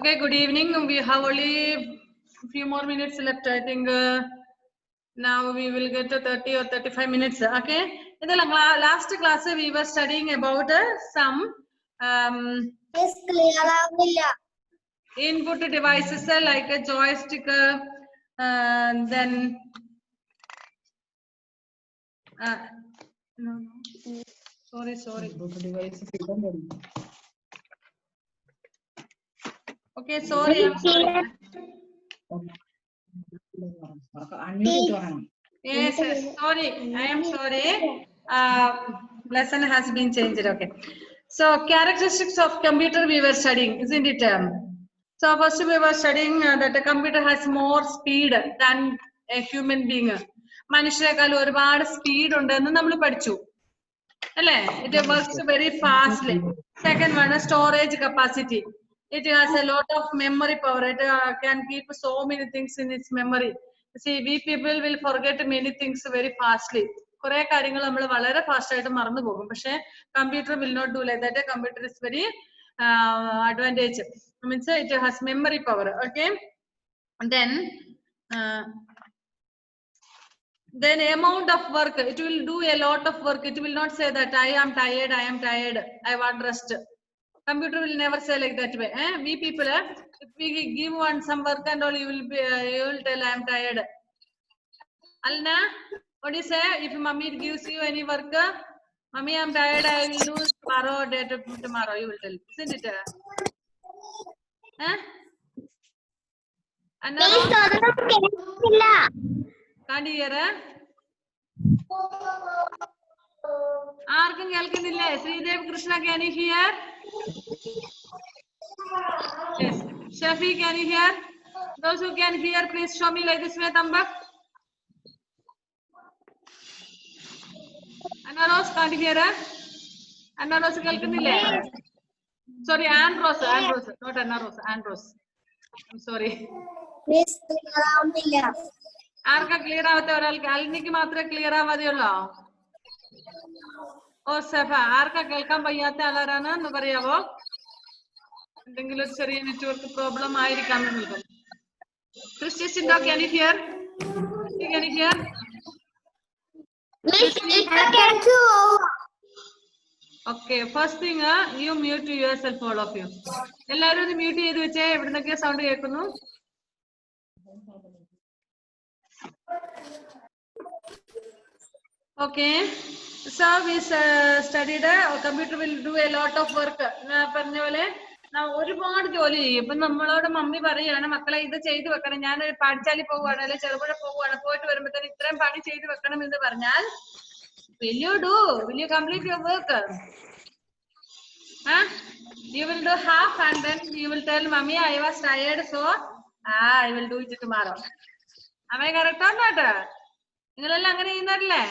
Okay, good evening. We have only a few more minutes left. I think now we will get to 30 or 35 minutes. Okay. In the last class, we were studying about some input devices like a joystick, then no, sorry. Input devices. Okay, sorry. I'm sorry. Yes, sorry. I am sorry. Lesson has been changed. Okay. So characteristics of computer we were studying, isn't it? So first we were studying that a computer has more speed than a human being. മനുഷ്യരെക്കാൾ ഒരുപാട് speed ഉണ്ടെന്ന് നമ്മൾ പഠിച്ചു അല്ലേ? It works very fastly. Second one, storage capacity. It has a lot of memory power. It can keep so many things in its memory. See, we people will forget many things very fastly. കുറെ കാര്യങ്ങൾ നമ്മൾ വളരെ fast ആയിട്ട് മറന്നു പോകും. പക്ഷെ computer will not do like that. Computer is very advantage. Means it has memory power. Okay. And then amount of work, it will do a lot of work. It will not say that I am tired, I want rest. Computer will never say like that way. We people, if we give one some work and all, you will tell I am tired. Alna, what do you say? If mommy gives you any work, mommy I am tired, I will do tomorrow, date of tomorrow, you will tell, isn't it? Can't you hear? ആർക്കും കേൾക്കുന്നില്ലേ? Sreedev Krishna, can you hear? Yes. Shafi, can you hear? Those who can hear, please show me like this way, thumb up. Anna Rose, can't you hear? Anna Rose കേൾക്കുന്നില്ലേ? Sorry, Ann Rose, not Anna Rose, Ann Rose. I'm sorry. ആർക്കാ clear ആവാത്ത? ഒരാൾക്ക് അലിനിക്ക് മാത്രമേ clear ആവാതെയുള്ളോ? ഓ സെഫ, ആർക്കാ കേൾക്കാൻ വയ്യാത്ത ആളാരാണ് എന്ന് പറയാവോ? എന്തെങ്കിലും ഒരു ചെറിയ നെറ്റ്വർക്ക് പ്രോബ്ലം ആയിരിക്കാം. Christian, can you hear? Can you hear? Okay, first thing, you mute yourself, all of you. എല്ലാവരും ഒന്ന് മ്യൂട്ട് ചെയ്ത് വെച്ചേ. എവിടുന്നൊക്കെ സൗണ്ട് കേൾക്കുന്നു? Okay, so we studied computer will do a lot of work. പറഞ്ഞ പോലെ ഒരുപാട് ജോലി ചെയ്യും. ഇപ്പൊ നമ്മളോട് മമ്മി പറയാണ്, മക്കളെ ഇത് ചെയ്തു വെക്കണം, ഞാൻ പാഠശാലയിൽ പോവുകയാണ്, അല്ലെങ്കിൽ ചെറുപുഴ പോവുകയാണ്, പോയിട്ട് വരുമ്പോഴത്തേന് ഇത്രയും പണി ചെയ്തു വെക്കണം എന്ന് പറഞ്ഞാൽ will you complete your work? You will do half and then you will tell mommy I was tired, so I will do it tomorrow. Am I correct or not? നിങ്ങളെല്ലാം അങ്ങനെ ചെയ്യുന്നതല്ലേ?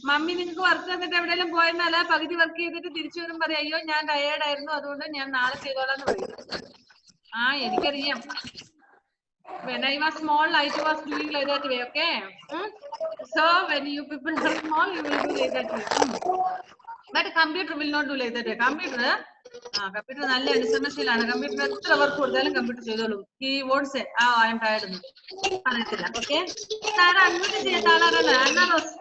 മമ്മി നിങ്ങൾക്ക് വർക്ക് തന്നിട്ട് എവിടെയെങ്കിലും പോയെന്നാല പകുതി work ചെയ്തിട്ട് തിരിച്ചു വരും പറയാം, അയ്യോ ഞാൻ ടയേർഡ് ആയിരുന്നു, അതുകൊണ്ട് ഞാൻ നാളെ ചെയ്തോളാന്ന് പറയും. എനിക്കറിയാം. When I was small, I was doing like that way. Okay. So when you people are small, you will do like that way. But computer will not do like that way. Computer നല്ല അനുസരണശീലാണ്. Computer എത്ര work കൊടുത്താലും computer ചെയ്തോളൂ. He won't say, I am tired എന്ന് പറയത്തില്ല. Okay. Unmute ചെയ്യേണ്ട ആളാണ് അന്ന rose.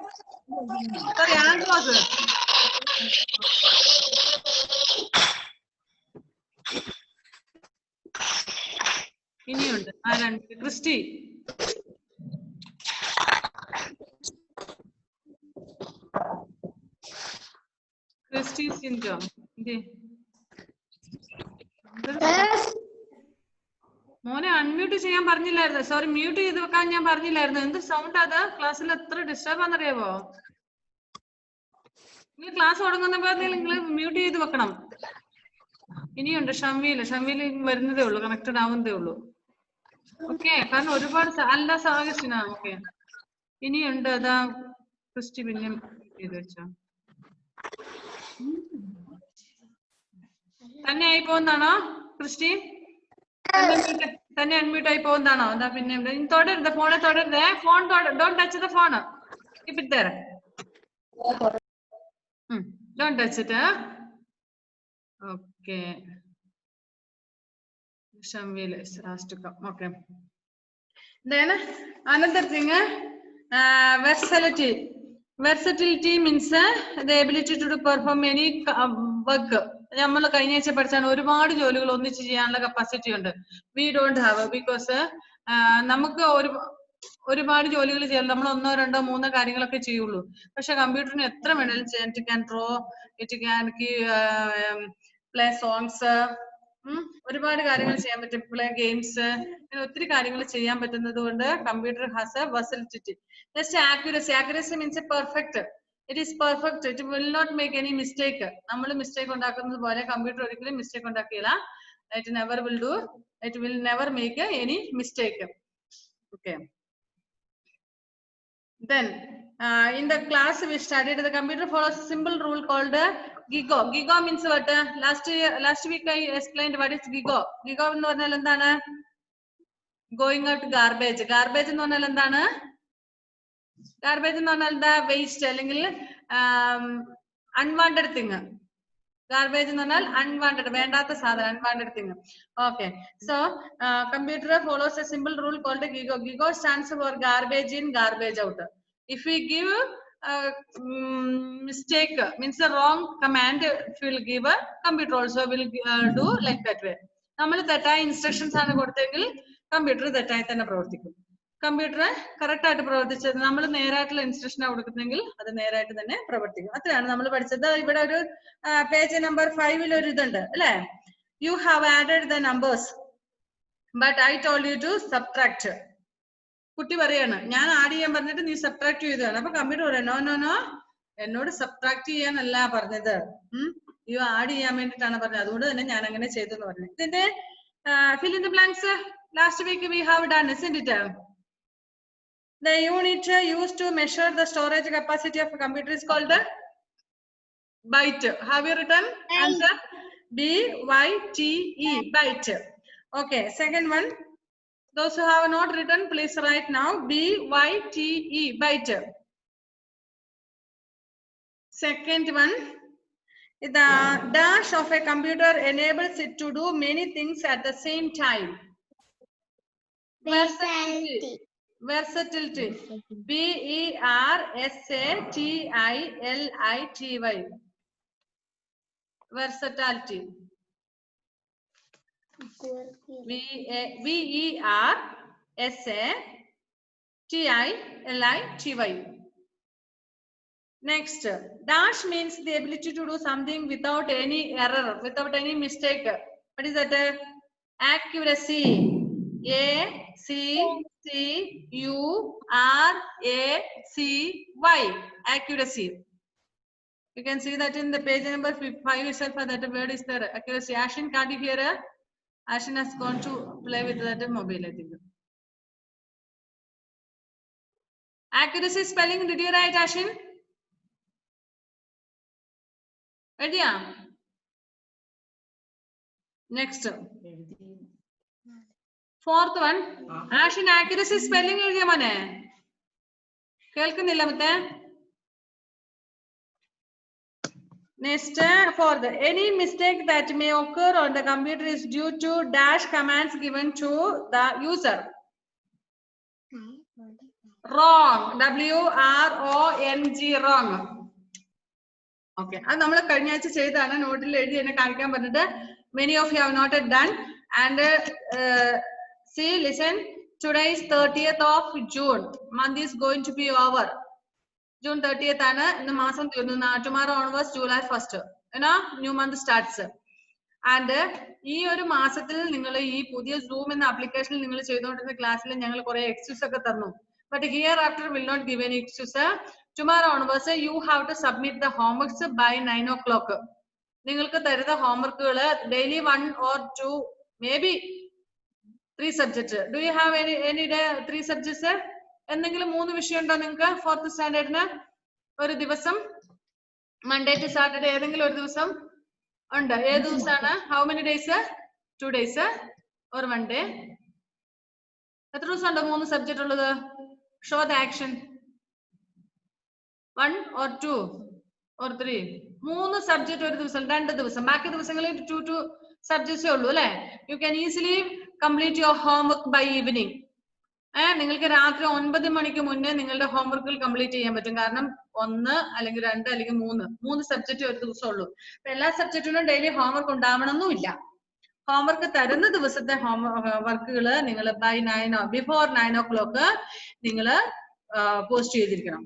Sorry, an rose. ഇനിയുണ്ട് ആരാണ്? ക്രിസ്റ്റി. ക്രിസ്റ്റി സിൻജോ മോനെ അൺമ്യൂട്ട് ചെയ്യാൻ പറഞ്ഞില്ലായിരുന്നു. സോറി, മ്യൂട്ട് ചെയ്ത് വെക്കാൻ ഞാൻ പറഞ്ഞില്ലായിരുന്നു. എന്ത് സൗണ്ട് അത്? ക്ലാസ്സിൽ എത്ര ഡിസ്റ്റർബ് ആണെന്നറിയാവോ? നിങ്ങൾ ക്ലാസ് തുടങ്ങുന്നപ്പോ നിങ്ങൾ മ്യൂട്ട് ചെയ്ത് വെക്കണം. ഇനിയുണ്ട് ഷംവീൽ വരുന്നതേ ഉള്ളൂ, കണക്റ്റഡ് ആവുന്നതേ ഉള്ളൂ. ഓക്കെ, കാരണം ഒരുപാട് അല്ല സാഗസ്റ്റിനാ. ഓക്കെ, ഇനിയുണ്ട്. അതാ ക്രിസ്റ്റി പിന്നെ ചെയ്ത് വെച്ചോ. തന്നെ ആയി പോകുന്നതാണോ ക്രിസ്റ്റി? തന്നെ അൺമ്യൂട്ട് ആയി പോകുന്നതാണോ? എന്താ പിന്നെ തൊടരുത്, ഫോണെ തൊടരുത്. Phone don't touch the phone. Keep it there. Don't touch it. Okay. Shamil has to come. Okay. Then another thing, versatility. Versatility means the ability to perform any work. നമ്മൾ കഴിഞ്ഞ ആഴ്ച പഠിച്ചാണ് ഒരുപാട് ജോലികൾ ഒന്നിച്ച് ചെയ്യാനുള്ള കപ്പാസിറ്റി ഉണ്ട്. We don't have because നമുക്ക് ഒരുപാട് ജോലികൾ ചെയ്യാൻ നമ്മൾ 1 2 3 കാര്യങ്ങളൊക്കെ ചെയ്യുള്ളൂ. പക്ഷെ കമ്പ്യൂട്ടറിന് എത്ര വേണേലും ചെയ്യാൻ it can draw, it can play songs, ഒരുപാട് കാര്യങ്ങൾ ചെയ്യാൻ പറ്റും. പ്ലേ ഗെയിംസ്, അങ്ങനെ ഒത്തിരി കാര്യങ്ങൾ ചെയ്യാൻ പറ്റുന്നത് കൊണ്ട് computer has a versatility. Next accuracy. Accuracy means perfect. It is perfect. It will not make any mistake. നമ്മൾ മിസ്റ്റേക്ക് ഉണ്ടാക്കുന്നത് പോലെ കമ്പ്യൂട്ടർ ഒരിക്കലും മിസ്റ്റേക്ക് ഉണ്ടാക്കിയില്ല. It never will do, it will never make any mistake. Okay. Then in the class we studied the computer follows a simple rule called GIGO. GIGO means what? Last week I explained what is GIGO. GIGO എന്ന് പറഞ്ഞാൽ എന്താണ്? Going out garbage. Garbage എന്ന് പറഞ്ഞാൽ എന്താണ്? Garbage എന്ന് പറഞ്ഞാൽ എന്താ? Waste അല്ലെങ്കിൽ unwanted thing. Garbage എന്ന് പറഞ്ഞാൽ unwanted, വേണ്ടാത്ത സാധനം, unwanted thing. Okay. So computer follows a simple rule called GIGO. GIGO stands for garbage in, garbage out. If we give mistake, means the wrong command, if we will give a computer also will do like that way. നമ്മൾ തെറ്റായ instructions ആണ് കൊടുത്തെങ്കിൽ computer തെറ്റായി തന്നെ പ്രവർത്തിക്കും. Computer correct ആയിട്ട് പ്രവർത്തിച്ചത് നമ്മൾ നേരായിട്ടുള്ള instruction കൊടുക്കുന്നെങ്കിൽ അത് നേരായിട്ട് തന്നെ പ്രവർത്തിക്കും. അത്രയാണ് നമ്മൾ പഠിച്ചത്. ഇവിടെ ഒരു പേജ് നമ്പർ 5 ഒരു ഇതുണ്ട് അല്ലെ? You have added the numbers but I told you to subtract. കുട്ടി പറയാണ് ഞാൻ ആഡ് ചെയ്യാൻ പറഞ്ഞിട്ട് നീ സബ്ട്രാക്ട് ചെയ്തതാണ്. അപ്പൊ കമ്പ്യൂട്ടർ പറയാം നോ നോ നോ, എന്നോട് സബ്ട്രാക്ട് ചെയ്യാനല്ല പറഞ്ഞത്, യു ആഡ് ചെയ്യാൻ വേണ്ടിട്ടാണ് പറഞ്ഞത്, അതുകൊണ്ട് തന്നെ ഞാൻ അങ്ങനെ ചെയ്തു എന്ന് പറഞ്ഞു. ഇതിന്റെ fill in the blanks last week we have done, isn't it? The unit used to measure the storage capacity of a computer is called byte. Have you written answer? B-Y-T-E, byte. Okay, second one. Those who have not written, please write now. B-Y-T-E, byte. Second one. The dash of a computer enables it to do many things at the same time. Versatility. Versatility. V-E-R-S-A-T-I-L-I-T-Y. Versatility. V-E-R-S-A-T-I-L-I-T-Y. Next, dash means the ability to do something without any error, without any mistake. What is that? Accuracy. A-C-C-U-R-A-C-Y. Accuracy. You can see that in the page number 5 itself. That word is there. Accuracy. Ashin, can't you hear? Ashin has gone to play with that mobile, I think. Accuracy spelling. Did you write, Ashin? Ready? Next. Fourth one. Ashin, accuracy spelling എഴുതിയ മോനെ കേൾക്കുന്നില്ല മറ്റേ? Next, fourth. Any mistake that may occur on the computer is due to dash commands given to the user. Wrong. W-R-O-N-G. Wrong. Okay. അത് നമ്മൾ കഴിഞ്ഞ ആഴ്ച ചെയ്താണ്, നോട്ടിൽ എഴുതി എന്നെ കാണിക്കാൻ പറഞ്ഞിട്ട്. Many of you have not done. And see, listen. Today is 30th of June. Month is going to be over. June 30th ആണ് ഇന്ന് മാസം തീർന്നു. Tomorrow onwards July 1st. New month starts. And ഈ ഒരു മാസത്തിൽ നിങ്ങൾ ഈ പുതിയ Zoom എന്ന ആപ്ലിക്കേഷനിൽ നിങ്ങൾ ചെയ്തുകൊണ്ടിരുന്ന ക്ലാസ്സിൽ ഞങ്ങൾ കുറെ എക്സ്ക്യൂസ് ഒക്കെ തന്നു. But hereafter will not give any excuse. Tomorrow onwards you have to submit the homeworks by 9 o'clock. നിങ്ങൾക്ക് തരുന്ന ഹോംവർക്കുകൾ daily 1 or 2, maybe 3 subjects. Do you have any day 3 subjects? എന്തെങ്കിലും 3 വിഷയം ഉണ്ടോ നിങ്ങൾക്ക് 4th സ്റ്റാൻഡേർഡിന്? ഒരു ദിവസം Monday to Saturday ഏതെങ്കിലും ഒരു ദിവസം ഉണ്ട്. ഏത് ദിവസമാണ്? How many days? 2 days or 1 day? എത്ര ദിവസം ഉണ്ടോ 3 സബ്ജക്ട് ഉള്ളത്? Show the action. 1 or 2 or 3. 3 subject ഒരു ദിവസം, 2 ദിവസം. ബാക്കി ദിവസങ്ങളിൽ 2 to സബ്ജക്ട്സേ ഉള്ളൂ അല്ലെ. You can easily complete your homework by evening. നിങ്ങൾക്ക് രാത്രി 9 മണിക്ക് മുന്നേ നിങ്ങളുടെ ഹോംവർക്കുകൾ കംപ്ലീറ്റ് ചെയ്യാൻ പറ്റും. കാരണം 1 അല്ലെങ്കിൽ 2 അല്ലെങ്കിൽ 3 സബ്ജക്റ്റ് ഒരു ദിവസം ഉള്ളൂ. എല്ലാ സബ്ജക്റ്റിലും ഡെയിലി ഹോംവർക്ക് ഉണ്ടാവണമെന്നുമില്ല. ഹോംവർക്ക് തരുന്ന ദിവസത്തെ വർക്കുകൾ നിങ്ങൾ ബിഫോർ 9 o'clock നിങ്ങൾ പോസ്റ്റ് ചെയ്തിരിക്കണം.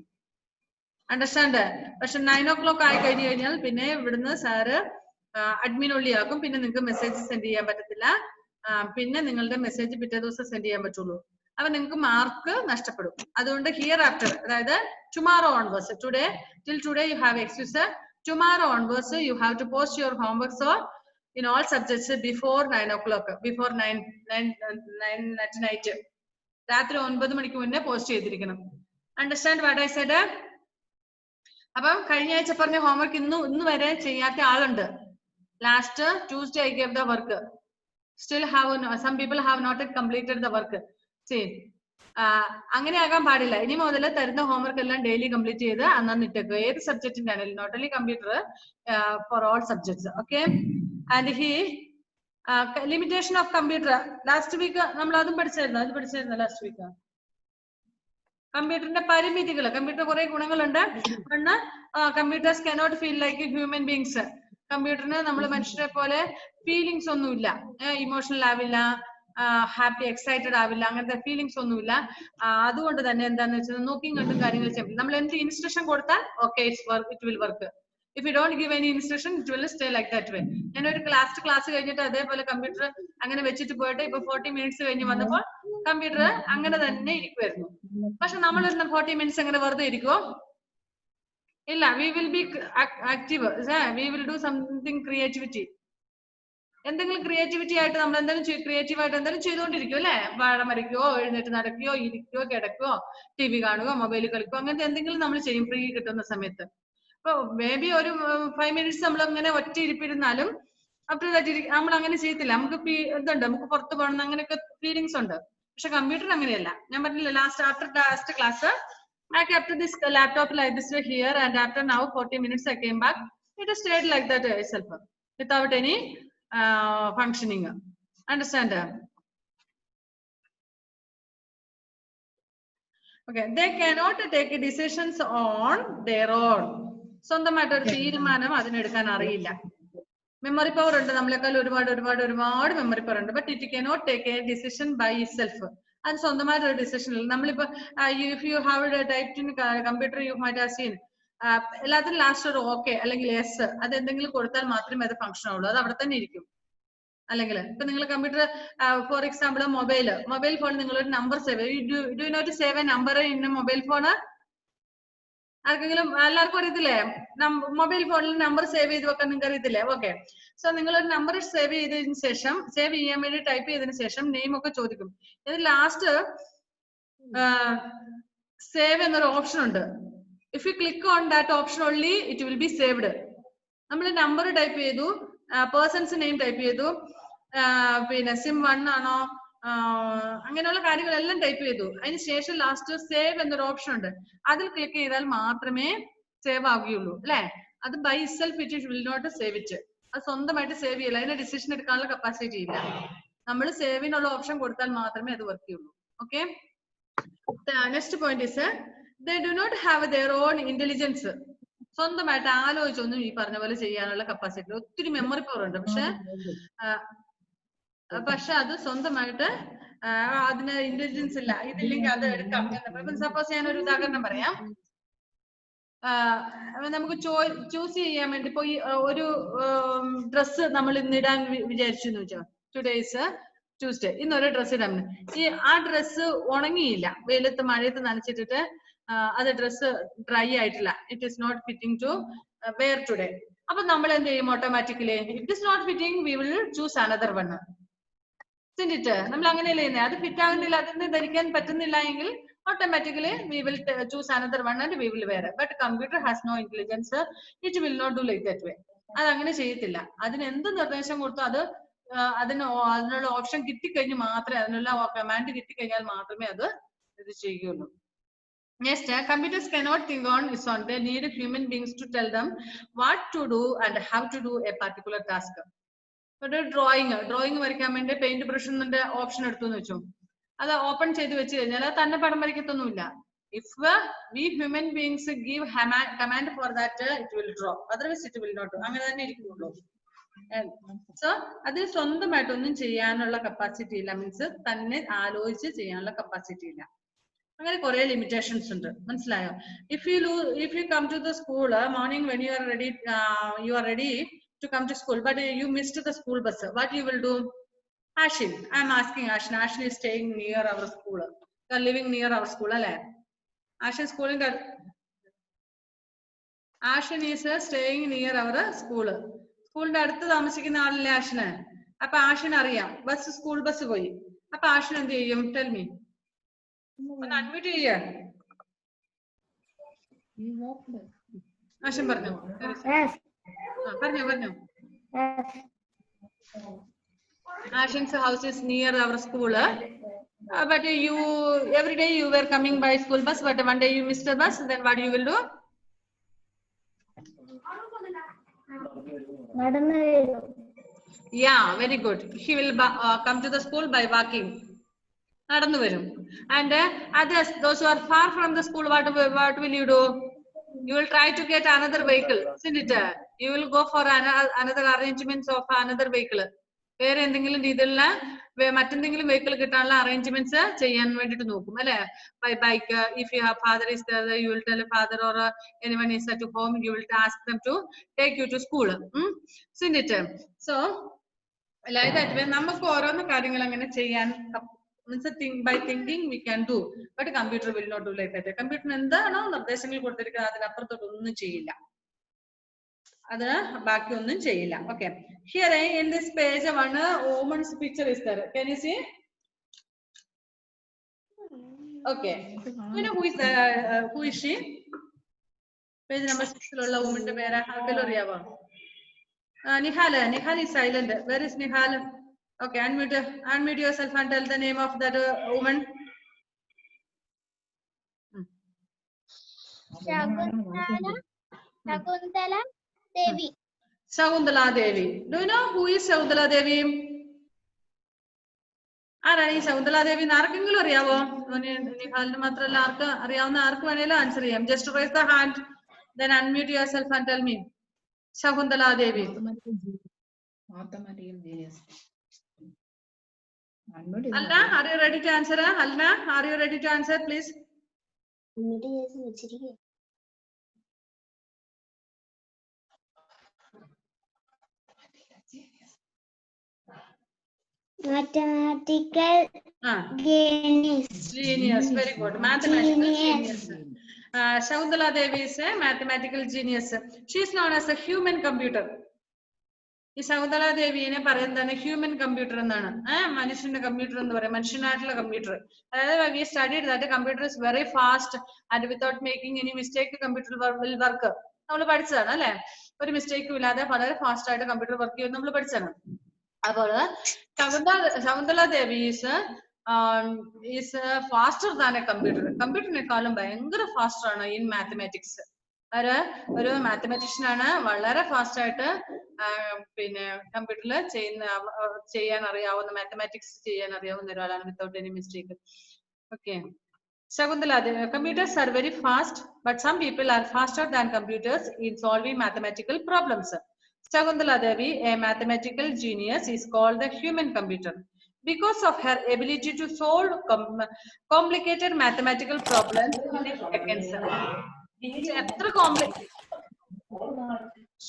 അണ്ടർസ്റ്റാൻഡ്? പക്ഷെ 9 o'clock ആയി കഴിഞ്ഞു കഴിഞ്ഞാൽ പിന്നെ ഇവിടുന്ന് സാറ് അഡ്മിൻ ഒള്ളിയാക്കും. പിന്നെ നിങ്ങൾക്ക് മെസ്സേജ് സെൻഡ് ചെയ്യാൻ പറ്റത്തില്ല. പിന്നെ നിങ്ങളുടെ മെസ്സേജ് പിറ്റേ ദിവസം സെൻഡ് ചെയ്യാൻ പറ്റുള്ളൂ. അപ്പൊ നിങ്ങൾക്ക് മാർക്ക് നഷ്ടപ്പെടും. അതുകൊണ്ട് ഹിയർ ആഫ്റ്റർ, അതായത് tomorrow onwards, till today you have excuse, tomorrow onwards you have to post your homework so in all subjects before 9 o'clock, before 9 at night, രാത്രി 9 മണിക്ക് മുന്നേ പോസ്റ്റ് ചെയ്തിരിക്കണം. Understand what I said? അപ്പം കഴിഞ്ഞ ആഴ്ച പറഞ്ഞ homework ഇന്ന് വരെ ചെയ്യാത്ത ആളുണ്ട്. Last Tuesday I gave the work. Still some people have not yet completed the work. See, അങ്ങനെ ആകാൻ പാടില്ല. ഇനി മുതൽ തരുന്ന ഹോംവർക്ക് എല്ലാം ഡെയിലി കംപ്ലീറ്റ് ചെയ്ത് അന്നിട്ടേക്ക്. ഏത് സബ്ജക്റ്റിന്റെ ആണെങ്കിലും, not only computer, for all subjects. Okay. And limitation of computer last week നമ്മൾ അതും പഠിച്ചായിരുന്നു. ലാസ്റ്റ് വീക്ക് കമ്പ്യൂട്ടറിന്റെ പരിമിതികൾ. കമ്പ്യൂട്ടർ കുറെ ഗുണങ്ങളുണ്ട്. ഒന്ന്, computers cannot feel like human beings. കമ്പ്യൂട്ടറിന് നമ്മൾ മനുഷ്യരെ പോലെ ഫീലിങ്സ് ഒന്നുമില്ല. ഇമോഷണൽ ആവില്ല, ഹാപ്പി എക്സൈറ്റഡ് ആവില്ല, അങ്ങനത്തെ ഫീലിങ്സ് ഒന്നുമില്ല. അതുകൊണ്ട് തന്നെ എന്താന്ന് വെച്ചാൽ നോക്കിയും കണ്ടും കാര്യങ്ങൾ ചെയ്യും. നമ്മൾ എന്ത് ഇൻസ്ട്രക്ഷൻ കൊടുത്താൽ okay it will work. If you don't give any instruction it will stay like that way. ഞാനൊരു ക്ലാസ് കഴിഞ്ഞിട്ട് അതേപോലെ കമ്പ്യൂട്ടർ അങ്ങനെ വെച്ചിട്ട് പോയിട്ട് ഇപ്പൊ 40 minutes കഴിഞ്ഞ് വന്നപ്പോൾ കമ്പ്യൂട്ടർ അങ്ങനെ തന്നെ ഇരിക്കുമായിരുന്നു. പക്ഷെ നമ്മൾ 40 minutes അങ്ങനെ വെറുതെ ഇരിക്കുവോ? ഇല്ല. We will be active. We will do something creativity. എന്തെങ്കിലും ക്രിയേറ്റിവിറ്റി ആയിട്ട് നമ്മൾ എന്തെങ്കിലും ക്രിയേറ്റീവായിട്ട് എന്തെങ്കിലും ചെയ്തുകൊണ്ടിരിക്കും അല്ലെ. വാഴ മരിക്കുകയോ, എഴുന്നേറ്റ് നടക്കുകയോ, ഇരിക്കുകയോ, കിടക്കുകയോ, TV കാണുകയോ, മൊബൈലിൽ കളിക്കുകയോ, അങ്ങനത്തെ എന്തെങ്കിലും നമ്മൾ ചെയ്യും ഫ്രീ കിട്ടുന്ന സമയത്ത്. ഇപ്പൊ മേ ബി ഒരു 5 minutes നമ്മൾ അങ്ങനെ ഒറ്റ ഇരിപ്പിരുന്നാലും അപ്പൊ നമ്മൾ അങ്ങനെ ചെയ്യത്തില്ല. നമുക്ക് ഇതുണ്ട്, നമുക്ക് പുറത്ത് പോകണം, അങ്ങനെയൊക്കെ ഫീലിങ്സ് ഉണ്ട്. പക്ഷെ കമ്പ്യൂട്ടർ അങ്ങനെയല്ല. ഞാൻ പറഞ്ഞില്ല after last class I kept this laptop like this way here, and after now 40 minutes I came back. It has stayed like that itself without any functioning. Understand? Okay. They cannot take decisions on their own. സ്വന്തമായിട്ട് ഒരു തീരുമാനം അതിനെടുക്കാൻ അറിയില്ല. Memory power ഉണ്ട്, നമ്മളെക്കാൾ ഒരുപാട് memory power ഉണ്ട്. But it cannot take a decision by itself. അത് സ്വന്തമായിട്ട് ഒരു ഡിസിഷൻ ഇല്ല. നമ്മളിപ്പോ if you have typed in computer you might have seen എല്ലാത്തിനും ലാസ്റ്റ് ഒരു ഓക്കെ അല്ലെങ്കിൽ യെസ് അത് എന്തെങ്കിലും കൊടുത്താൽ മാത്രമേ അത് ഫംഗ്ഷൻ ആവുള്ളൂ. അത് അവിടെ തന്നെ ഇരിക്കും. അല്ലെങ്കിൽ ഇപ്പൊ നിങ്ങൾ computer for example mobile phone നിങ്ങൾ ഒരു number save do not save a number in mobile phone? ആർക്കെങ്കിലും? എല്ലാവർക്കും അറിയത്തില്ലേ? മൊബൈൽ ഫോണിൽ നമ്പർ സേവ് ചെയ്ത് വെക്കാൻ നിങ്ങൾക്ക് അറിയത്തില്ലേ? ഓക്കെ. സോ നിങ്ങൾ ഒരു നമ്പർ സേവ് ചെയ്തതിനു ശേഷം, സേവ് ചെയ്യാൻ വേണ്ടി ടൈപ്പ് ചെയ്തതിനു ശേഷം നെയിം ഒക്കെ ചോദിക്കും. ഇത് ലാസ്റ്റ് സേവ് എന്നൊരു ഓപ്ഷൻ ഉണ്ട്. If you click on that option only it will be saved. നമ്മൾ നമ്പർ ടൈപ്പ് ചെയ്തു, പേഴ്സൺസ് നെയിം ടൈപ്പ് ചെയ്തു, പിന്നെ സിം 1 ആണോ അങ്ങനെയുള്ള കാര്യങ്ങളെല്ലാം ടൈപ്പ് ചെയ്തു. അതിന് ശേഷം ലാസ്റ്റ് സേവ് എന്നൊരു ഓപ്ഷൻ ഉണ്ട്. അതിൽ ക്ലിക്ക് ചെയ്താൽ മാത്രമേ സേവ് ആവുകയുള്ളൂ അല്ലെ. അത് by self it will not save it. അത് സ്വന്തമായിട്ട് സേവ് ചെയ്യില്ല. അതിന് ഡിസിഷൻ എടുക്കാനുള്ള കപ്പാസിറ്റി ഇല്ല. നമ്മൾ സേവിനുള്ള ഓപ്ഷൻ കൊടുത്താൽ മാത്രമേ അത് വർക്ക് ചെയ്യുള്ളൂ. Okay. Next point is they do not have their own intelligence. സ്വന്തമായിട്ട് ആലോചിച്ചൊന്നും ഈ പറഞ്ഞ പോലെ ചെയ്യാനുള്ള കപ്പാസിറ്റി. ഒത്തിരി മെമ്മറി പവർ ഉണ്ട്, പക്ഷെ അത് സ്വന്തമായിട്ട് അതിന് ഇന്റലിജൻസ് ഇല്ല. ഇതില്ലെങ്കിൽ അത് എടുക്കാം. സപ്പോസ് ഞാനൊരു ഉദാഹരണം പറയാം. നമുക്ക് ചൂസ് ചെയ്യാൻ വേണ്ടി ഇപ്പൊ ഒരു ഡ്രസ്സ് നമ്മൾ ഇന്നിടാൻ വിചാരിച്ചു എന്ന് വെച്ചോ. Today is Tuesday. ഇന്നൊരു ഡ്രസ്സ് ഇടാൻ, ആ ഡ്രസ്സ് ഉണങ്ങിയില്ല, വെയിലത്ത് മഴയത്ത് നനച്ചിട്ടിട്ട് അത് ഡ്രസ്സ് ഡ്രൈ ആയിട്ടില്ല. It is not fitting to wear today. അപ്പൊ നമ്മൾ എന്ത് ചെയ്യും? Automatically it is not fitting, we will choose another one. നമ്മൾ അങ്ങനെയല്ലേ ചെയ്യുന്നത്? അത് ഫിറ്റ് ആകുന്നില്ല, അതിന് ധരിക്കാൻ പറ്റുന്നില്ല എങ്കിൽ automatically we will choose another one and we will wear it. But computer has no intelligence, it will not do like that way. അത് അങ്ങനെ ചെയ്യത്തില്ല. അതിന് എന്ത് നിർദ്ദേശം കൊടുത്തോ അത് അതിനുള്ള ഓപ്ഷൻ കിട്ടിക്കഴിഞ്ഞ് മാത്രമേ, അതിനുള്ള കമാൻഡ് കിട്ടിക്കഴിഞ്ഞാൽ മാത്രമേ അത് ഇത് ചെയ്യുകയുള്ളൂ. Next, computers cannot think on its own. They need human beings to tell them what to do and how to do a particular task. ഒരു ഡ്രോയിങ് വരയ്ക്കാൻ വേണ്ടി പെയിന്റ് ബ്രഷിന്റെ ഓപ്ഷൻ എടുത്തു വെച്ചു. അത് ഓപ്പൺ ചെയ്ത് വെച്ച് കഴിഞ്ഞാൽ അത് തന്നെ പടം വരയ്ക്കത്തൊന്നുമില്ല. If we human beings give command for that, it will draw. Otherwise, it will not do. അങ്ങനെ തന്നെ ഇരിക്കുള്ളൂ. സോ അതിൽ സ്വന്തമായിട്ടൊന്നും ചെയ്യാനുള്ള കപ്പാസിറ്റി ഇല്ല, മീൻസ് തന്നെ ആലോചിച്ച് ചെയ്യാനുള്ള കപ്പാസിറ്റി ഇല്ല. അങ്ങനെ കുറെ ലിമിറ്റേഷൻസ് ഉണ്ട്, മനസ്സിലായോ? If you come to the school morning when you are ready to come to school, but you missed the school bus, what you will do? Ashin, I am asking Ashin. Ashin is staying near our school. You are living near our school, alle? Ashin is staying near our school. സ്കൂളിന്റെ അടുത്ത് താമസിക്കുന്ന ആളല്ലേ ആഷിന്? അപ്പൊ ആഷിന് അറിയാം school bus പോയി. അപ്പൊ ആഷിന് എന്ത് ചെയ്യും? Tell me. ഒന്ന് അഡ്മിറ്റ് ചെയ്യ. ആഷിൻ പറഞ്ഞോ. പറഞ്ഞോ. Ashin's house is near our school, but you every day you were coming by school bus, but one day you missed the bus. Then what you will do? Yeah, very good. He will come to the school by walking. നടന്നു വരും. And others, those who are far from the school, what will you do? You will try to get another vehicle, isn't it? You will go for another arrangements of another vehicle. വേറെ എന്തെങ്കിലും രീതിയിലുള്ള മറ്റെന്തെങ്കിലും vehicle കിട്ടാനുള്ള arrangements ചെയ്യാൻ വേണ്ടിട്ട് നോക്കും, അല്ലെ? By bike. If you have father is there, you will tell father or anyone is at home, you will ask them to take you to school, isn't it? So like that way നമുക്ക് ഓരോന്ന് കാര്യങ്ങൾ അങ്ങനെ ചെയ്യാൻ by thinking we can do, but computer will not do like that. കമ്പ്യൂട്ടറിന് എന്താണോ നിർദ്ദേശങ്ങൾ കൊടുത്തിരിക്കുന്നത് അതിനപ്പുറത്തോട്ടൊന്നും ചെയ്യില്ല, അത് ബാക്കി ഒന്നും ചെയ്യില്ല. Okay, here in this page one woman's picture is there. Can you see? Okay, you know who is she? Page number 6 ലുള്ള womanന്റെ പേര് ആർക്കെങ്കിലും അറിയാവോ? Nihal is silent. Where is Nihal? Okay, unmute yourself and tell the name of that woman. Shakuntala Devi. Do you know who is Shakuntala Devi? ആരാണ് ഈ ശകുന്തള ദേവി? ആർക്കെങ്കിലും അറിയാവോ? നിഹാലിന് മാത്രമല്ല, അറിയാവുന്ന ആർക്ക് വേണേലും ആൻസർ ചെയ്യാം. Just raise the hand, then unmute yourself and tell me. Shakuntala Devi. Alna, are you ready to answer? Alna, are you ready to answer, please? Mathematical genius. Very good. Mathematical genius. Shakuntala Devi is a mathematical genius. She is known as a human computer. ഈ ശകുന്തള ദേവിനെ പറയുന്നതാണ് human computer എന്നാണ്. മനുഷ്യന്റെ computer എന്ന് പറയാം, മനുഷ്യനായിട്ടുള്ള computer. അതായത് we studied that computer is very fast and without making any mistake computer will work. നമ്മൾ പഠിച്ചതാണ്, അല്ലെ? ഒരു മിസ്റ്റേക്കും ഇല്ലാതെ വളരെ ഫാസ്റ്റ് ആയിട്ട് കമ്പ്യൂട്ടർ വർക്ക് ചെയ്യുന്നത് നമ്മൾ പഠിച്ചതാണ്. അപ്പോൾ Shakuntala Devi is faster than a computer. കമ്പ്യൂട്ടറിനെക്കാളും ഭയങ്കര ഫാസ്റ്റർ ആണ് ഇൻ മാത്തമാറ്റിക്സ്. ഒരു മാത്തമാറ്റീഷ്യൻ ആണ്, വളരെ ഫാസ്റ്റ് ആയിട്ട് പിന്നെ കമ്പ്യൂട്ടറിൽ ചെയ്യാൻ അറിയാവുന്ന, മാത്തമാറ്റിക്സ് ചെയ്യാൻ അറിയാവുന്ന ഒരാളാണ് without any mistake. Okay, Shakuntala Devi. Computers are very fast, but some people are faster than computers in solving mathematical problems. Shakuntala Devi, a mathematical genius, is called the human computer because of her ability to solve complicated mathematical problems in seconds. എത്ര complicated.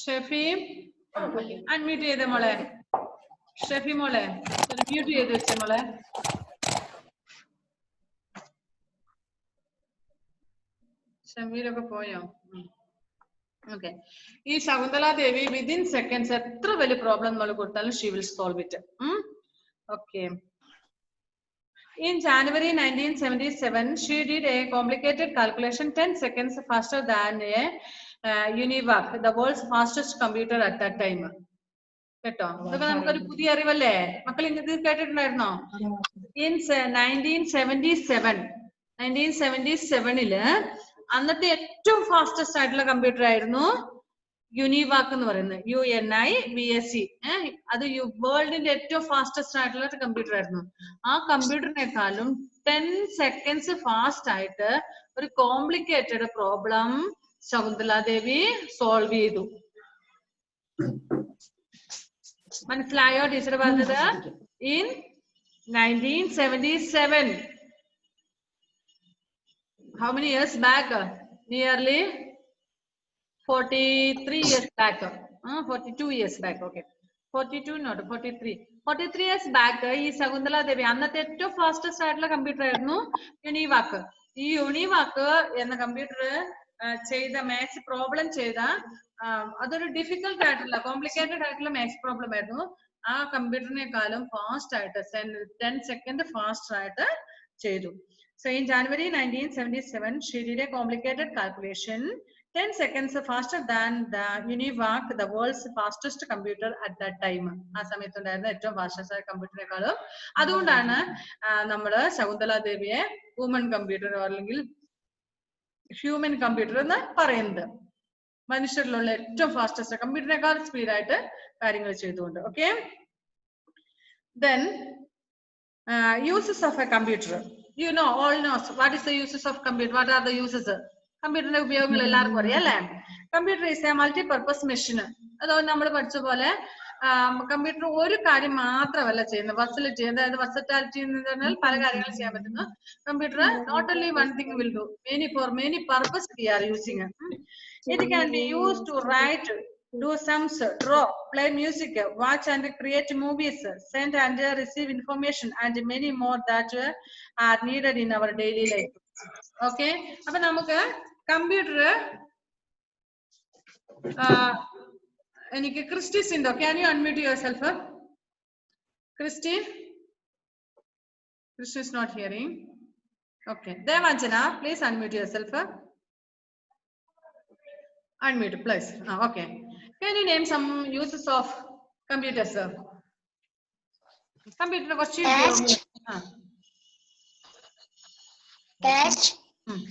Shefi unmute ചെയ്ത മോളെ. ഷെഫി മോളെ mute ചെയ്ത് വെച്ച മോളെ. ഷമീലൊക്കെ പോയോ? Okay, ഈ ശകുന്തള ദേവി within seconds എത്ര വലിയ പ്രോബ്ലം നമ്മൾ കൊടുത്താലും she will solve it. Okay. In January 1977, she did a complicated calculation 10 seconds faster than a UNIVAC, the world's fastest computer at that time. കേട്ടോ, ഇതൊക്കെ നമുക്കൊരു പുതിയ അറിവല്ലേ മക്കൾ? ഇത് കേട്ടിട്ടുണ്ടായിരുന്നോ? In 1977 അന്നത്തെ ഏറ്റവും ഫാസ്റ്റസ്റ്റ് ആയിട്ടുള്ള കമ്പ്യൂട്ടർ ആയിരുന്നു യൂണിവാക്ക് എന്ന് പറയുന്നത് UNIVAC. അത് വേൾഡിന്റെ ഏറ്റവും ഫാസ്റ്റസ്റ്റ് ആയിട്ടുള്ള കമ്പ്യൂട്ടർ ആയിരുന്നു. ആ കമ്പ്യൂട്ടറിനെക്കാളും 10 seconds ഫാസ്റ്റ് ആയിട്ട് ഒരു കോംപ്ലിക്കേറ്റഡ് പ്രോബ്ലം ശകുന്തള ദേവി സോൾവ് ചെയ്തു. മനസ്സിലായോ ടീച്ചർ പറഞ്ഞത്? In 1977. How many years back? Nearly 43 years back. 42 years back. Okay. 42 not 43. 43 years back ഈ ശകുന്തള ദേവി അന്നത്തെ ഏറ്റവും ഫാസ്റ്റസ്റ്റ് ആയിട്ടുള്ള കമ്പ്യൂട്ടർ ആയിരുന്നു യൂണിവാക്ക്. ഈ യൂണിവാക്ക് എന്ന കമ്പ്യൂട്ടർ ചെയ്ത മാത്സ് പ്രോബ്ലം ചെയ്ത അതൊരു ഡിഫിക്കൽട്ട് ആയിട്ടുള്ള കോംപ്ലിക്കേറ്റഡ് ആയിട്ടുള്ള മാത്സ് പ്രോബ്ലം ആയിരുന്നു. ആ കമ്പ്യൂട്ടറിനെക്കാളും ഫാസ്റ്റ് ആയിട്ട് 10 seconds ഫാസ്റ്റർ ആയിട്ട് ചെയ്തു. So in January 1977, she did a complicated calculation 10 seconds faster than the UNIVAC, the world's fastest computer at that time. ആ സമയത്ത് ഉണ്ടായിരുന്ന ഏറ്റവും ഫാസ്റ്റസ്റ്റ് ആയ കമ്പ്യൂട്ടറിനെക്കാളും. അതുകൊണ്ടാണ് നമ്മള് ശകുന്തള ദേവിയെ വുമൺ കമ്പ്യൂട്ടർ അല്ലെങ്കിൽ ഹ്യൂമൻ കമ്പ്യൂട്ടർ എന്ന് പറയുന്നത്. മനുഷ്യരിലുള്ള ഏറ്റവും ഫാസ്റ്റസ്റ്റ് കമ്പ്യൂട്ടറിനേക്കാൾ സ്പീഡായിട്ട് കാര്യങ്ങൾ ചെയ്തുകൊണ്ട്. Okay. Then uses of a computer. You know, all knows what is the uses of computer. What are the uses? കമ്പ്യൂട്ടറിന്റെ ഉപയോഗങ്ങൾ എല്ലാവർക്കും അറിയാം അല്ലെ? Computer is A multipurpose machine. അതുകൊണ്ട് നമ്മൾ പഠിച്ച പോലെ കമ്പ്യൂട്ടർ ഒരു കാര്യം മാത്രമല്ല ചെയ്യുന്നത്, വെർസറ്റിലിറ്റി, അതായത് വെർസറ്റാലിറ്റി എന്ന് പറഞ്ഞാൽ പല കാര്യങ്ങൾ ചെയ്യാൻ പറ്റുന്നു. Computer not only one thing will do, for many purpose we are using it. It can be used to write, do sums, draw, play music, watch and create movies, send and receive information, and many more that are needed in our daily life. Okay, അപ്പൊ നമുക്ക് computer എനിക്ക് Christy's ഉണ്ടോ? Can you unmute yourself? Christy is not hearing. Okay, Devanjana, please unmute yourself. Unmute, please. Okay. Can you name some uses of computers? Computer question. Test.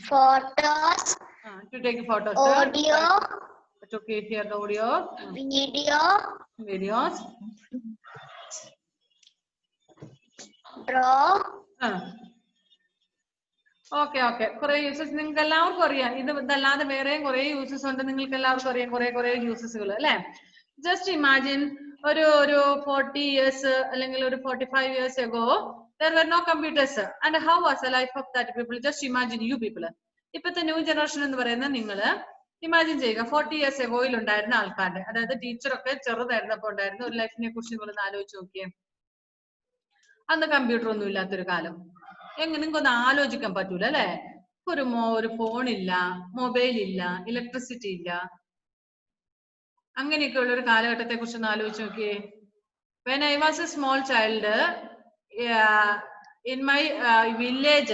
Photos. To take photos. Audio. To hear the audio. Videos. Draw. Okay. കുറെ uses നിങ്ങൾക്ക് എല്ലാവർക്കും അറിയാം. ഇതല്ലാതെ വേറെയും കുറെ uses ഉണ്ട്. നിങ്ങൾക്ക് എല്ലാവർക്കും അറിയാം കുറെ യൂസസുകൾ അല്ലെ? ജസ്റ്റ് ഇമാജിൻ ഒരു 40 years അല്ലെങ്കിൽ ഒരു 45 years ago there were no computers, and how was the life of that people? Just imagine, you people. ഇപ്പത്തെ ന്യൂ ജനറേഷൻ എന്ന് പറയുന്ന നിങ്ങള് ഇമാജിൻ ചെയ്യുക 40 years ago ഉണ്ടായിരുന്ന ആൾക്കാരുടെ, അതായത് ടീച്ചറൊക്കെ ചെറുതായിരുന്നപ്പോ ഉണ്ടായിരുന്ന ഒരു ലൈഫിനെ കുറിച്ച് നിങ്ങളൊന്ന് ആലോചിച്ച് നോക്കിയേ. അന്ന് കമ്പ്യൂട്ടർ ഒന്നും ഇല്ലാത്തൊരു കാലം. നിങ്ങൾക്കൊന്ന് ആലോചിക്കാൻ പറ്റൂല അല്ലെ? ഒരു ഫോണില്ല, മൊബൈൽ ഇല്ല, ഇലക്ട്രിസിറ്റി ഇല്ല. അങ്ങനെയൊക്കെ ഉള്ള ഒരു കാലഘട്ടത്തെ കുറിച്ച് ഒന്ന് ആലോചിച്ച് നോക്കിയേ. When I was a small child, in my village,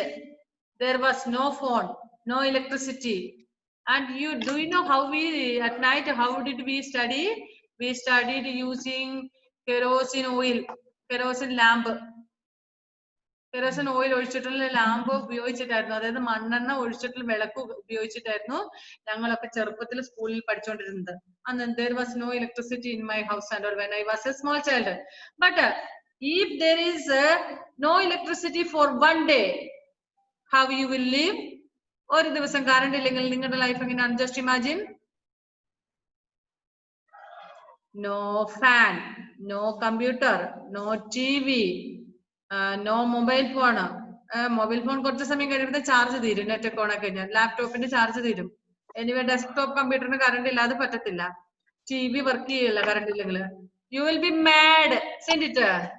there was no phone, no electricity. And do you know how we at night, how did we study? We studied using kerosene oil, kerosene lamp. Kerosene oil ഒഴിച്ചിട്ടുള്ള lamp ഉപയോഗിച്ചിട്ടായിരുന്നു, അതായത് മണ്ണെണ്ണ ഒഴിച്ചിട്ടുള്ള വിളക്ക് ഉപയോഗിച്ചിട്ടായിരുന്നു ഞങ്ങളൊക്കെ ചെറുപ്പത്തിൽ സ്കൂളിൽ പഠിച്ചുകൊണ്ടിരുന്നത്. അന്ന് there was no electricity in my house and all when I was a small child. But if there is no electricity for one day, how you will live? ഒരു ദിവസം കറണ്ട് ഇല്ലെങ്കിൽ നിങ്ങളുടെ ലൈഫ് എങ്ങനെയാണ്? Just imagine. No fan, no computer, no TV, no mobile phone. Mobile phone കുറച്ച് സമയം കഴിയുമ്പോൾ charge തീരും, net ഒക്കെ ഓൺ ആക്കി കഴിഞ്ഞാൽ. ലാപ്ടോപ്പിന്റെ ചാർജ് തീരും. എനിവേ ഡെസ്ക്ടോപ്പ് കമ്പ്യൂട്ടറിന് കറണ്ട് ഇല്ലാതെ പറ്റത്തില്ല. TV വർക്ക് ചെയ്യില്ല കറണ്ട് ഇല്ലെങ്കിൽ. You will be mad.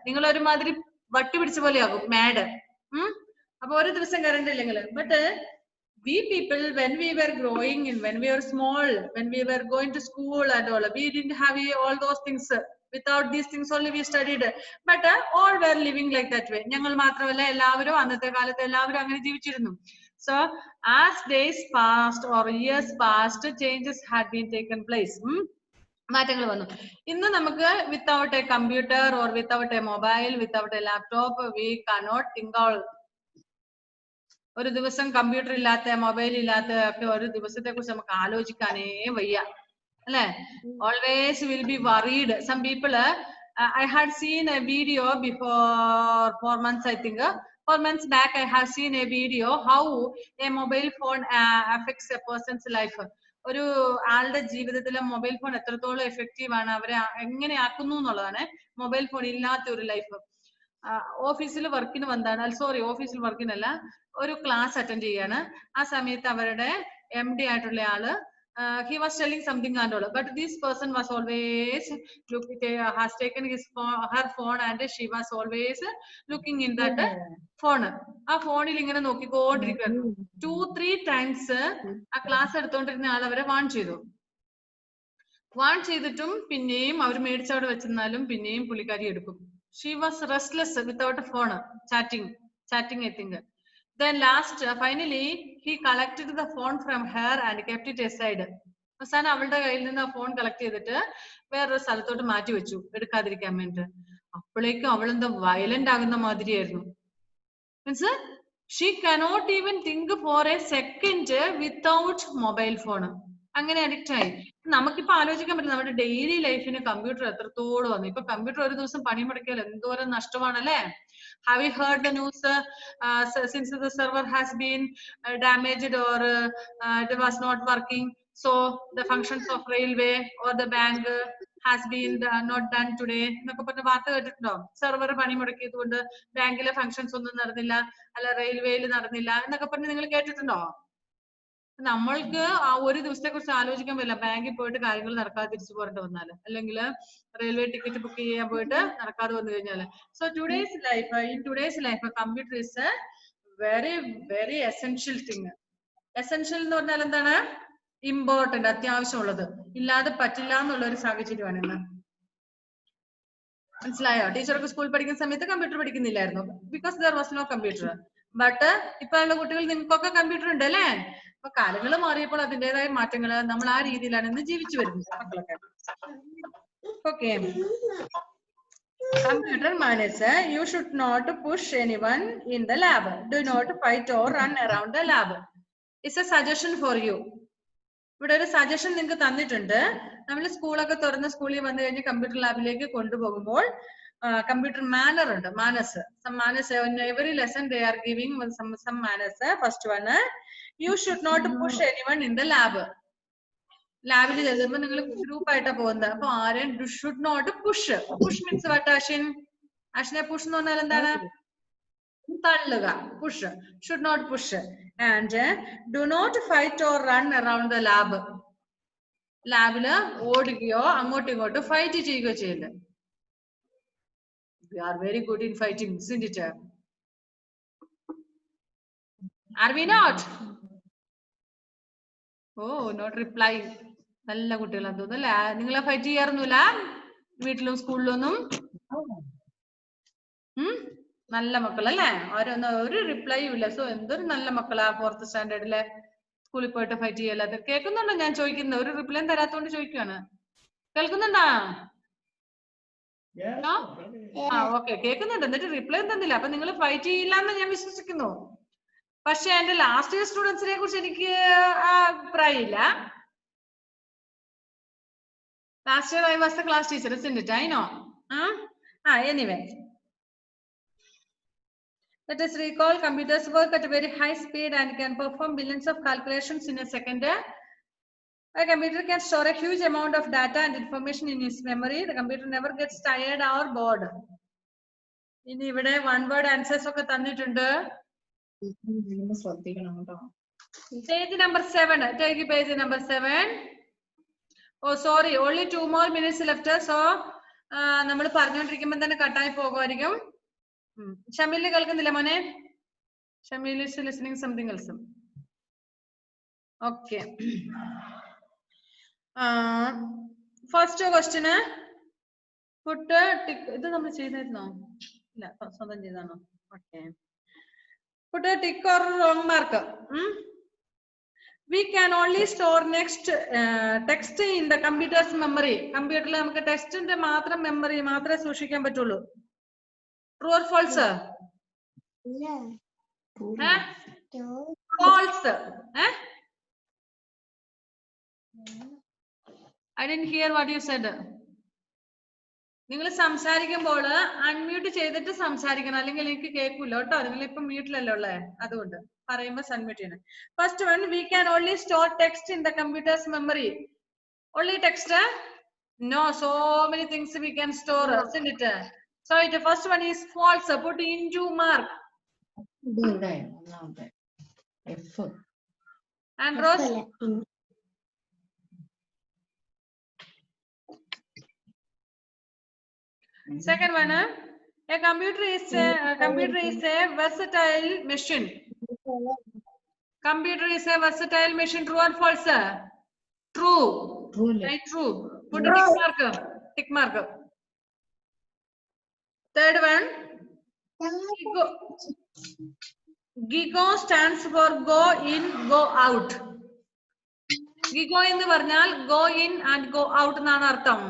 നിങ്ങൾ ഒരുമാതിരി വട്ടി പിടിച്ച പോലെയാകും, മാഡ്. അപ്പൊ ഒരു ദിവസം കറണ്ട് ഇല്ലെങ്കിൽ. But we people, when we were growing and when we were small, when we were going to school and all, we didn't have all those things. Without these things only we studied, but all were living like that way. ഞങ്ങൾ മാത്രമല്ല, എല്ലാവരും അന്നത്തെ കാലത്ത് എല്ലാവരും അങ്ങനെ ജീവിച്ചിരുന്നു. So as days passed or years passed, changes had been taken place. മാറ്റങ്ങൾ വന്നു. ഇന്ന് നമുക്ക് without a computer or without a mobile, without a laptop, we cannot think all. ഒരു ദിവസം കമ്പ്യൂട്ടർ ഇല്ലാത്ത, മൊബൈൽ ഇല്ലാത്ത ഒക്കെ ഒരു ദിവസത്തെ കുറിച്ച് നമുക്ക് ആലോചിക്കാനേ വയ്യ Always will be worried. Some people, I had seen a video before 4 months, I think. 4 months back, I have seen a video how a mobile phone affects a person's life. ഒരു ആളുടെ ജീവിതത്തിലെ മൊബൈൽ ഫോൺ എത്രത്തോളം effective ആണ്, അവരെ എങ്ങനെ ആക്കുന്നു എന്നുള്ളതാണ്. Mobile phone ഇല്ലാത്ത ഒരു ലൈഫ്. ഓഫീസിൽ വർക്കിന് വന്നതാണ്, സോറി ഓഫീസിൽ വർക്കിനല്ല, ഒരു ക്ലാസ് അറ്റൻഡ് ചെയ്യാണ്. ആ സമയത്ത് അവരുടെ MD ആയിട്ടുള്ള ആള്, he was telling something and all, but this person was always has taken her phone and she was always looking in that phone. ആ ഫോണിൽ ഇങ്ങനെ നോക്കിക്കൊണ്ടിരിക്കുന്നു. 2-3 times ആ ക്ലാസ് എടുത്തോണ്ടിരുന്ന ആൾ അവരെ വാൺ ചെയ്തിട്ടും പിന്നെയും അവർ മേടിച്ചവിടെ വെച്ചിരുന്നാലും പിന്നെയും പുള്ളിക്കാരി എടുക്കും. She was restless without a phone, chatting I think. Then finally he collected the phone from her and kept it aside. അവസാനം അവളുടെ കയ്യിൽ നിന്ന് ആ ഫോൺ കളക്ട് ചെയ്തിട്ട് വേറൊരു സ്ഥലത്തോട്ട് മാറ്റി വെച്ചു, എടുക്കാതിരിക്കാൻ വേണ്ടിട്ട്. അപ്പോഴേക്കും അവളെന്താ വയലന്റ് ആകുന്ന മാതിരിയായിരുന്നു. Means she cannot even think for a second without mobile phone. അങ്ങനെ അഡിക്റ്റ് ആയി. നമുക്കിപ്പോ ആലോചിക്കാൻ പറ്റും നമ്മുടെ ഡെയിലി ലൈഫിന് കമ്പ്യൂട്ടർ എത്രത്തോളം വന്നു. ഇപ്പൊ കമ്പ്യൂട്ടർ ഒരു ദിവസം പണി മുടക്കിയാൽ എന്തോരം നഷ്ടമാണല്ലേ. Have you heard the news since the server has been damaged or it was not working, so the functions of railway or the bank has been not done today എന്നൊക്കെ പറഞ്ഞ വാർത്ത കേട്ടിട്ടുണ്ടോ? സെർവർ പണി മുടക്കിയത് കൊണ്ട് ബാങ്കിലെ ഫങ്ഷൻസ് ഒന്നും നടന്നില്ല, അല്ല റെയിൽവേയിൽ നടന്നില്ല എന്നൊക്കെ പറഞ്ഞ് നിങ്ങൾ കേട്ടിട്ടുണ്ടോ? നമ്മൾക്ക് ആ ഒരു ദിവസത്തെ കുറിച്ച് ആലോചിക്കാൻ പറ്റില്ല. ബാങ്കിൽ പോയിട്ട് കാര്യങ്ങൾ നടക്കാതെ തിരിച്ചു പോരേണ്ടി വന്നാല്, അല്ലെങ്കിൽ റെയിൽവേ ടിക്കറ്റ് ബുക്ക് ചെയ്യാൻ പോയിട്ട് നടക്കാതെ വന്നു കഴിഞ്ഞാല്. So in today's life computer is A very very essential thing. Essential എന്ന് പറഞ്ഞാൽ എന്താണ്? ഇമ്പോർട്ടന്റ്, അത്യാവശ്യമുള്ളത്, ഇല്ലാതെ പറ്റില്ല എന്നുള്ള ഒരു സാഹചര്യമാണ് ഇന്ന്. മനസ്സിലായോ? ടീച്ചറൊക്കെ സ്കൂളിൽ പഠിക്കുന്ന സമയത്ത് കമ്പ്യൂട്ടർ പഠിക്കുന്നില്ലായിരുന്നു, because there was no computer. But ഇപ്പൊ ഉള്ള കുട്ടികൾ, നിങ്ങൾക്കൊക്കെ കമ്പ്യൂട്ടർ ഉണ്ട് അല്ലേ? അപ്പൊ കാലങ്ങൾ മാറിയപ്പോൾ അതിൻ്റെതായ മാറ്റങ്ങൾ, നമ്മൾ ആ രീതിയിലാണ് ഇന്ന് ജീവിച്ചു വരുന്നത് മക്കളൊക്കെ. Okay. Computer manager, you should not push anyone in the lab. Do not fight or run around the lab. It's a suggestion for you. ഇവിടെ ഒരു സജഷൻ നിങ്ങൾക്ക് തന്നിട്ടുണ്ട്. നമ്മൾ സ്കൂളൊക്കെ തുറന്ന് സ്കൂളിൽ വന്നു കഴിഞ്ഞ് കമ്പ്യൂട്ടർ ലാബിലേക്ക് കൊണ്ടുപോകുമ്പോൾ കമ്പ്യൂട്ടർ മാനർ ഉണ്ട്, manners. Every lesson they are giving some manners. First one, you should not push anyone in the lab. ലാബിൽ ചെല്ലുമ്പോ നിങ്ങൾ ഗ്രൂപ്പ് ആയിട്ടാ പോകുന്നത്, അപ്പൊ ആരെയും should not push. Push means what Ashin? ആഷിനെ പുഷ് എന്ന് പറഞ്ഞാൽ എന്താണ്? തള്ളുക. Push. Should not push. And do not fight or run around the lab. ലാബില് ഓടുകയോ അങ്ങോട്ടും ഇങ്ങോട്ടും ഫൈറ്റ് ചെയ്യുകയോ ചെയ്യില്ല. We are very good in fighting, isn't it? Are we not? Oh, not reply. നല്ല കുട്ടികളാന്ന് തോന്നുന്നല്ലേ? നിങ്ങളെ ഫൈറ്റ് ചെയ്യാറൊന്നുമില്ല വീട്ടിലും സ്കൂളിലൊന്നും? നല്ല മക്കളല്ലേ? ഒരു റിപ്ലൈയും ഇല്ല. സോ എന്തൊരു നല്ല മക്കളാ 4th സ്റ്റാൻഡേർഡിലെ സ്കൂളിൽ പോയിട്ട് ഫൈറ്റ് ചെയ്യല്ലാതെ. കേൾക്കുന്നുണ്ടോ ഞാൻ ചോദിക്കുന്നത്? ഒരു റിപ്ലൈ തരാത്തോണ്ട് ചോദിക്കുകയാണ്. കേൾക്കുന്നുണ്ടോ? ഓക്കെ, കേൾക്കുന്നുണ്ട്. എന്നിട്ട് റിപ്ലൈ തന്നില്ല. അപ്പൊ നിങ്ങൾ ഫൈറ്റ് ചെയ്യില്ല എന്ന് ഞാൻ വിശ്വസിക്കുന്നു. പക്ഷെ എന്റെ ലാസ്റ്റ് ഇയർ സ്റ്റുഡൻസിനെ കുറിച്ച് എനിക്ക് അഭിപ്രായം ഇല്ല. Last year I was the class teacher, isn't it? I know. Anyway. Let us recall, computers work at a very high speed and can perform billions of calculations in a second. A computer can store a huge amount of data and information in its memory. The computer never gets tired or bored. ഇനി ഇവിടെ one word answers ഒക്കെ തന്നിട്ടുണ്ട്. Page number 7. Take page number 7. Oh, sorry, only 2 more minutes left. So, നമ്മൾ പറഞ്ഞുകൊണ്ടിരിക്കുമ്പോൾ തന്നെ കട്ടായി പോകുമായിരിക്കും. ഷമീൽ കേൾക്കുന്നില്ല മോനെ? Shameel is listening something else. Okay. First question, put tick. ഇത് നമ്മൾ ചെയ്തായിരുന്നോ? ഇല്ല, സ്വന്തം ചെയ്താണോ? Okay. Put a tick or wrong mark. We can only store text in the computer's memory. Computer നമുക്ക് ടെക്സ്റ്റിന്റെ മാത്രം മെമ്മറി മാത്രമേ സൂക്ഷിക്കാൻ പറ്റുള്ളൂ. True or false? False. I didn't hear what you said. നിങ്ങൾ സംസാരിക്കുമ്പോൾ അൺമ്യൂട്ട് ചെയ്തിട്ട് സംസാരിക്കണം, അല്ലെങ്കിൽ എനിക്ക് കേൾക്കൂല കേട്ടോ. നിങ്ങൾ ഇപ്പൊ മ്യൂട്ടിലല്ലേ ഉള്ളേ, അതുകൊണ്ട് പറയുമ്പോ അൺമ്യൂട്ട് ചെയ്യണം. First one, we can only store text in the computer's memory. Only text? No, so many things we can store, isn't it? So the first one is false. Put into mark. And Rose? Second one, a computer is a versatile machine. Computer is a versatile machine. True or false? True. Right, true. Put a tick mark. Tick mark. Third one, GIGO stands for go in, go out. GIGO എന്ന് പറഞ്ഞാൽ go in and go out എന്നാണ് അർത്ഥം.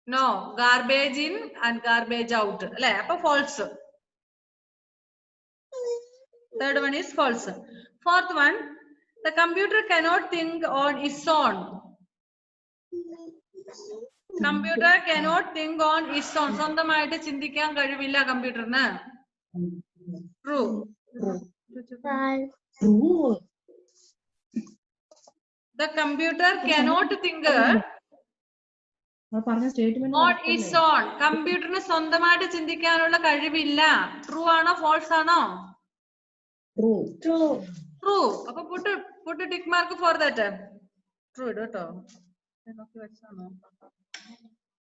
No, garbage in and garbage out. അല്ലേ? അപ്പൊ false. Third one is false. Fourth one, the computer cannot think on its own. Computer cannot think on its own. സ്വന്തമായിട്ട് ചിന്തിക്കാൻ കഴിവില്ല കമ്പ്യൂട്ടറിന്. True. The computer cannot think on its own. കമ്പ്യൂട്ടറിന് സ്വന്തമായിട്ട് ചിന്തിക്കാനുള്ള കഴിവില്ല. True ആണോ false ആണോ? True. അപ്പൊ put a tick mark for that. True കേട്ടോ. നോക്കി വെച്ചാണോ?